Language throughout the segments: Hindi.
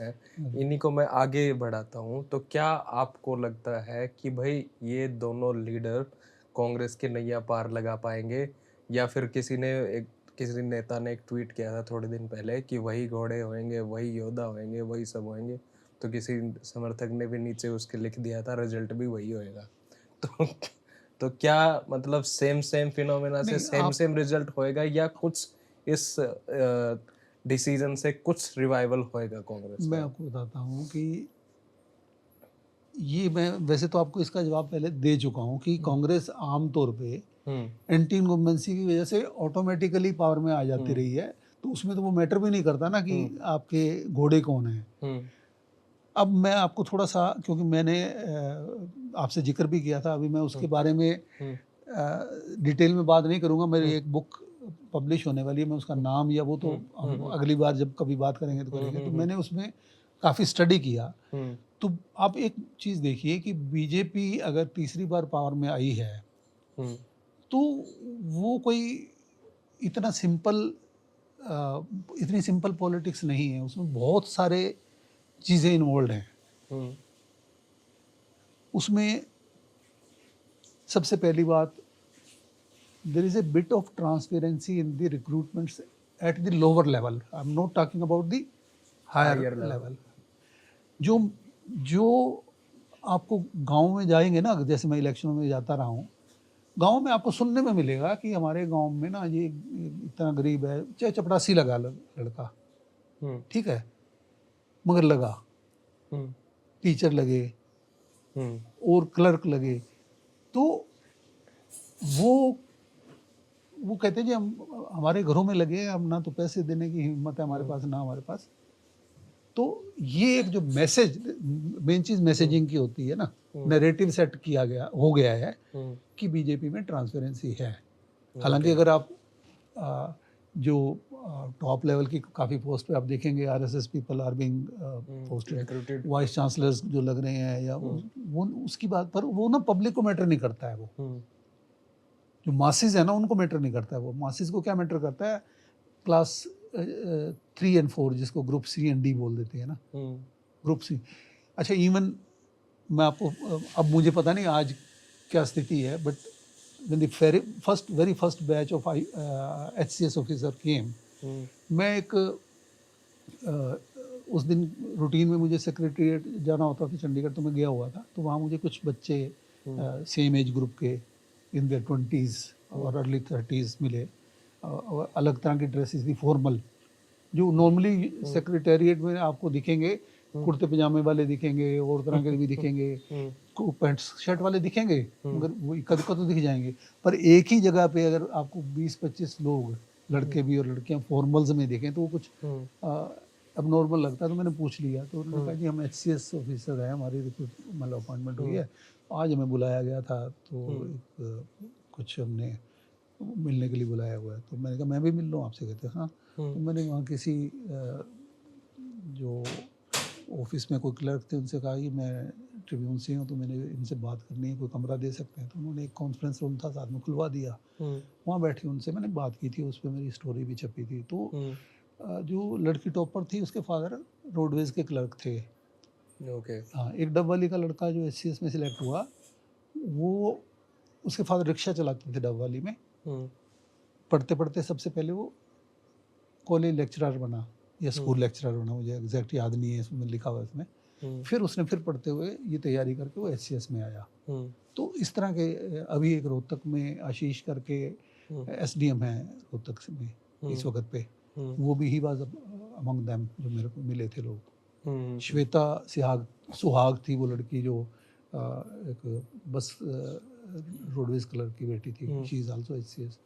हैं, इन्हीं को मैं आगे बढ़ाता हूँ। तो क्या आपको लगता है कि भाई ये दोनों लीडर कांग्रेस की नैया पार लगा पाएँगे? या फिर किसी नेता ने एक ट्वीट किया था थोड़े दिन पहले कि वही घोड़े होएँगे, वही योद्धा होएँगे, वही सब होएँगे। तो किसी समर्थक ने भी नीचे उसके लिख दिया था रिज़ल्ट भी वही होएगा। तो तो क्या मतलब सेम सेम फिनोमेना से नहीं, सेम आप सेम रिज़ल्ट होएगा या कुछ इस डिसीज़न से कुछ रिवाइवल होएगा कांग्रेस मैं में? आपको बताता हूँ कि ये मैं वैसे तो आपको इसका जवाब पहले दे चुका हूँ कि हुँ, कांग्रेस आम तौर पे हुँ, एंटी इनकम्बेंसी की वजह से ऑटोमेटिकली पावर में आ जाती हुँ, रही है, तो उसमें तो वो मैटर भी नहीं करता ना कि हुँ, आपके घोड़े कौन हैं। हुँ, अब मैं आपको थोड़ा-सा, क्योंकि मैंने आपसे ज़िक्र भी किया था, अभी मैं हुँ, उसके बारे में हुँ, डिटेल में बात नहीं करूँगा, मेरी हुँ, एक बुक पब्लिश होने वाली है, मैं उसका हुँ, नाम या वो तो हुँ, हुँ, हम हुँ, अगली बार जब कभी बात करेंगे तो हुँ, करेंगे। हुँ, तो हुँ, मैंने उसमें काफ़ी स्टडी किया, हुँ, तो आप एक चीज़ देखिए कि बीजेपी अगर तीसरी बार पावर में आई है, हुँ, तो वो कोई इतना सिंपल इतनी सिंपल पॉलिटिक्स नहीं है, उसमें बहुत सारे चीज़ें इन्वॉल्व्ड हैं। हुँ, उसमें सबसे पहली बात, there is a bit of transparency in the recruitments at the lower level. I'm not talking about the higher higher level. level. जो जो आपको गाँव में जाएँगे ना, जैसे मैं इलेक्शनों में जाता रहा हूँ, गाँव में आपको सुनने में मिलेगा कि हमारे गाँव में ना ये इतना गरीब है, चाहे चपरासी लगा लो लड़का, हुँ, ठीक है? मगर लगा, हुँ, टीचर लगे हुँ, और क्लर्क लगे, तो वो वो कहते हैं जी हम हमारे घरों में लगे हैं, अब ना तो पैसे देने की हिम्मत है हमारे हुँ, पास, ना हमारे पास। तो ये एक जो मैसेज, मेन चीज़ हुँ, मैसेजिंग की होती है ना, हुँ, नैरेटिव सेट किया गया हो गया है हुँ, कि बीजेपी में ट्रांसपेरेंसी है। हालाँकि ओके। अगर आप जो टॉप लेवल की काफ़ी पोस्ट पे आप देखेंगे, RSS people are being posted, recruited. Vice chancellors जो लग रहे हैं या हुँ, वो उसकी बात पर वो ना पब्लिक को मैटर नहीं करता है वो। हुँ, जो मासेस है ना उनको मैटर नहीं करता है वो। मासेस को क्या मैटर करता है, क्लास 3 एंड 4 जिसको ग्रुप सी एंड डी बोल देते हैं ना, हुँ, ग्रुप सी। अच्छा, इवन मैं आपको अब मुझे पता नहीं आज क्या स्थिति है, but when the very first batch of HCS officer came, हुँ, मैं एक उस दिन रूटीन में मुझे सेक्रेटेरिएट जाना होता था चंडीगढ़, तो मैं गया हुआ था, तो वहाँ मुझे कुछ बच्चे हुँ, सेम एज ग्रुप के इन देयर 20s हुँ, और अर्ली 30s मिले, और अलग तरह की ड्रेसेस थी फॉर्मल, जो नॉर्मली हुँ, सेक्रेटेरिएट में आपको दिखेंगे, हुँ, कुर्ते पजामे वाले दिखेंगे और तरह के भी दिखेंगे, हुँ, को पैंट शर्ट वाले दिखेंगे, हुँ, मगर वो इक्का-दुक्का तो दिख जाएँगे। पर एक ही जगह पे अगर आपको 20-25 लोग, हुँ, लड़के भी और लड़कियाँ फॉर्मल्स में दिखें, तो वो कुछ हुँ, अ, एब्नॉर्मल लगता है। तो मैंने पूछ लिया, तो उन्होंने कहा हुँ, जी हम एचसीएस ऑफिसर हैं, हमारी रिक्रूट मतलब अपॉइंटमेंट हुई हुँ, है, आज हमें बुलाया गया था, तो हुँ, एक कुछ हमने मिलने के लिए बुलाया हुआ है। तो मैंने कहा मैं भी मिल लूँ आपसे? कहते हाँ। तो हुँ, मैंने वहाँ किसी जो ऑफिस में कोई क्लर्क थे उनसे कहा कि मैं ट्रिब्यून से हूँ, तो मैंने इनसे बात करनी है, कोई कमरा दे सकते हैं? तो उन्होंने एक कॉन्फ्रेंस रूम था साथ में, खुलवा दिया। हुँ, वहाँ बैठे उनसे मैंने बात की थी, उस पे मेरी स्टोरी भी छपी थी। तो हुँ, जो लड़की टॉपर थी उसके फादर रोडवेज़ के क्लर्क थे। ओके। हाँ, एक डबवाली का लड़का जो एचसीएस में सिलेक्ट हुआ, वो उसके फादर रिक्शा चलाते थे डबवाली में। हुँ, पढ़ते-पढ़ते सबसे पहले वो कॉलेज लेक्चरर बना या हुँ, स्कूल लेक्चरर बना, मुझे एग्ज़ैक्ट याद नहीं है, इसमें लिखा हुआ है इसमें। हुँ, फिर उसने फिर पढ़ते हुए ये तैयारी करके वो एचसीएस में आया। हुँ, तो इस तरह के अभी एक रोहतक में आशीष करके हुँ, एसडीएम हैं रोहतक से में हुँ, इस वक़्त पे, हुँ, वो भी ही वाज़ अमंग देम जो मेरे को मिले थे लोग। हुँ, हुँ, श्वेता सुहाग थी वो लड़की जो एक बस रोडवेज़ क्लर्क की बेटी थी, हुँ, शी इज़ आल्सो एचसीएस।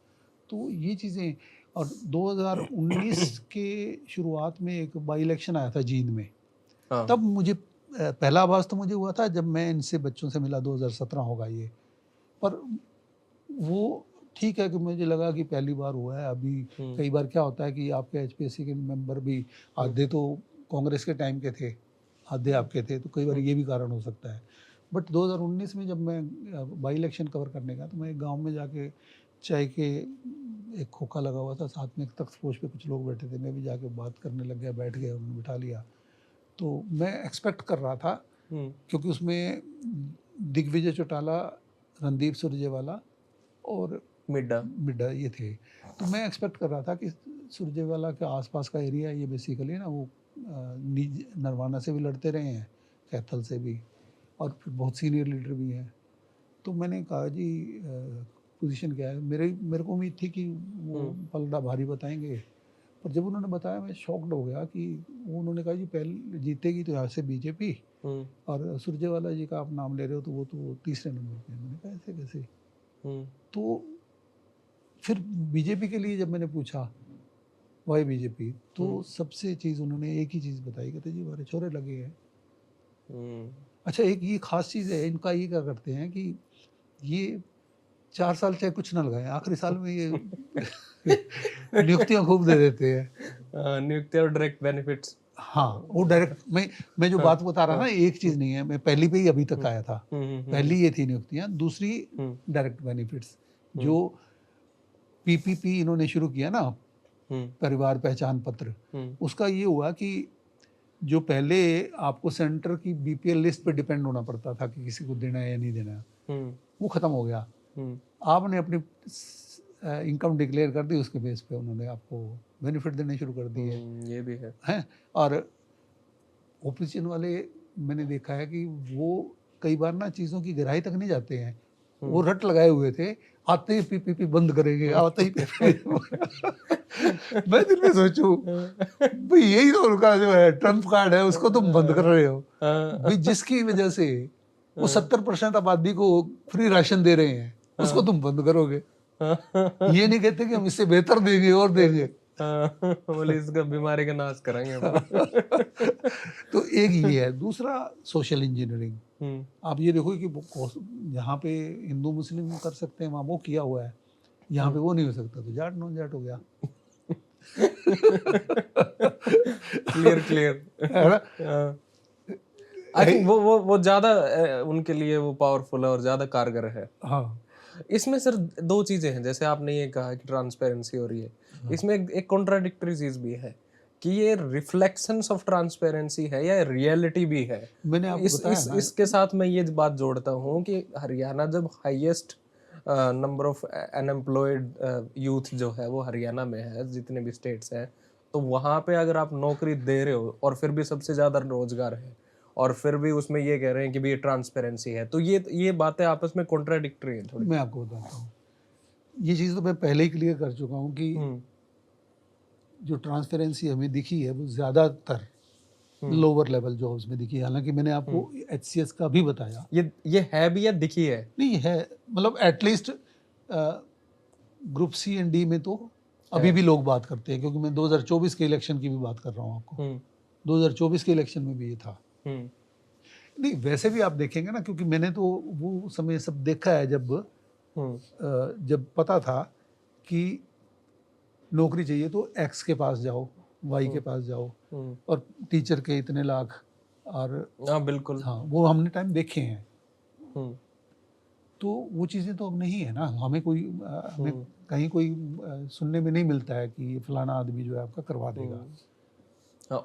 तो ये चीज़ें, और 2019 के शुरुआत में एक बाई इलेक्शन आया था जींद में, हाँ, तब मुझे पहला आभास तो मुझे हुआ था जब मैं इनसे बच्चों से मिला, 2017 होगा ये। पर वो ठीक है कि मुझे लगा कि पहली बार हुआ है, अभी हुँ, कई बार क्या होता है कि आपके एचपीएससी के मेंबर भी हुँ, आधे तो कांग्रेस के टाइम के थे, आधे हुँ, आपके थे, तो कई बार हुँ, ये भी कारण हो सकता है। बट 2019 में जब मैं बाई इलेक्शन कवर करने गया, तो मैं एक गाँव में जाके चाय के एक खोखा लगा हुआ था, साथ में एक तख्तपोश पे कुछ लोग बैठे थे, मैं भी जाके बात करने लग गया, बैठ गया, उन्होंने बिठा लिया। तो मैं एक्सपेक्ट कर रहा था, क्योंकि उसमें दिग्विजय चौटाला, रणदीप सुरजेवाला और मिड्डा। मिड्डा ये थे। तो मैं एक्सपेक्ट कर रहा था कि सुरजेवाला के आसपास का एरिया ये बेसिकली ना वो नरवाना से भी लड़ते रहे हैं, कैथल से भी, और फिर बहुत सीनियर लीडर भी हैं। तो मैंने कहा जी पोजीशन क्या है, मेरे को उम्मीद थी कि वो पलड़ा भारी बताएंगे, पर जब उन्होंने बताया मैं शॉक्ड हो गया कि उन्होंने कहा जी पहले जीतेगी तो यहाँ से बीजेपी, और सुरजेवाला जी का आप नाम ले रहे हो तो वो तो तीसरे नंबर पे। मैंने कहा ऐसे कैसे? तो फिर बीजेपी के लिए जब मैंने पूछा वाई बीजेपी, तो सबसे चीज़ उन्होंने एक ही चीज़ बताई, कहते जी हमारे छोरे लगे हैं। अच्छा, एक ये खास चीज़ है इनका, ये क्या करते हैं कि ये 4 साल चाहे कुछ ना लगाए, आखिरी साल में ये नियुक्तियां खूब दे देते हैं। नियुक्ति और डायरेक्ट बेनिफिट्स। हाँ, वो डायरेक्ट मैं जो बात बता रहा ना, एक चीज़ नहीं है, मैं पहली पे ही अभी तक आया था। पहली ये थी नियुक्तियां, दूसरी डायरेक्ट बेनिफिट्स। जो पीपीपी इन्होंने शुरू किया ना, परिवार पहचान पत्र, उसका ये हुआ कि जो पहले आपको सेंटर की बीपीएल लिस्ट पे डिपेंड होना पड़ता था कि किसी को देना है या नहीं देना है, वो खत्म हो गया। आपने अपनी इनकम डिक्लेयर कर दी, उसके बेस पे उन्होंने आपको बेनिफिट देने शुरू कर दिए। ये भी है हैं। और ओपिनियन वाले मैंने देखा है कि वो कई बार ना चीज़ों की गहराई तक नहीं जाते हैं, वो रट लगाए हुए थे, आते ही पीपीपी बंद करेंगे, आते ही मैं दिल में सोचूं भाई यही तो उनका जो है ट्रम्प कार्ड है, उसको तुम बंद कर रहे हो भाई, जिसकी वजह से वो 70% आबादी को फ्री राशन दे रहे हैं, उसको तुम बंद करोगे। ये नहीं कहते कि हम इससे बेहतर देंगे और देंगे, बोले इसका बीमारी का नाश करेंगे। तो एक ये है। दूसरा सोशल इंजीनियरिंग। आप ये देखो कि यहाँ पे हिंदू मुस्लिम कर सकते हैं, वहाँ वो किया हुआ है, यहाँ पे वो नहीं हो सकता, तो जाट नॉन जाट हो गया। क्लियर है ना? आई थिंक वो ज्यादा उनके लिए वो पावरफुल है और ज्यादा कारगर है। हाँ, इसमें सर दो चीजें हैं, जैसे आपने ये कहा कि ट्रांसपेरेंसी हो रही है, इसमें एक कॉन्ट्राडिक्टरी चीज भी है कि ये रिफ्लेक्शंस ऑफ ट्रांसपेरेंसी है या रियलिटी भी है। मैंने आपको बताया ना, इसके साथ मैं ये बात जोड़ता हूँ कि हरियाणा जब highest number of unemployed youth जो है वो हरियाणा में है, जितने भी स्टेट्स हैं, तो वहाँ पे अगर आप नौकरी दे रहे हो और फिर भी सबसे ज़्यादा रोजगार है और फिर भी उसमें ये कह रहे हैं कि भी ये ट्रांसपेरेंसी है, तो ये बातें आपस में कॉन्ट्राडिक्टरी हैं थोड़ी। मैं आपको बताता हूँ, ये चीज़ तो मैं पहले ही क्लियर कर चुका हूँ कि जो ट्रांसपेरेंसी हमें दिखी है वो ज़्यादातर लोअर लेवल जॉब्स में दिखी है। हालांकि मैंने आपको HCS का भी बताया, ये है भी या दिखी है? नहीं है, मतलब at least group C and D में तो अभी भी लोग बात करते हैं, क्योंकि मैं 2024 के इलेक्शन की भी बात कर रहा हूँ आपको। 2024 के इलेक्शन में भी ये था। नहीं, वैसे भी आप देखेंगे ना, क्योंकि मैंने तो वो समय सब देखा है, जब पता था कि नौकरी चाहिए तो X के पास जाओ, Y के पास जाओ, और टीचर के इतने लाख, और हाँ बिल्कुल, हाँ वो हमने टाइम देखे हैं। तो वो चीज़ें तो अब नहीं है ना, हमें कहीं कोई सुनने में नहीं मिलता है कि ये फलाना आदमी जो है आपका करवा देगा।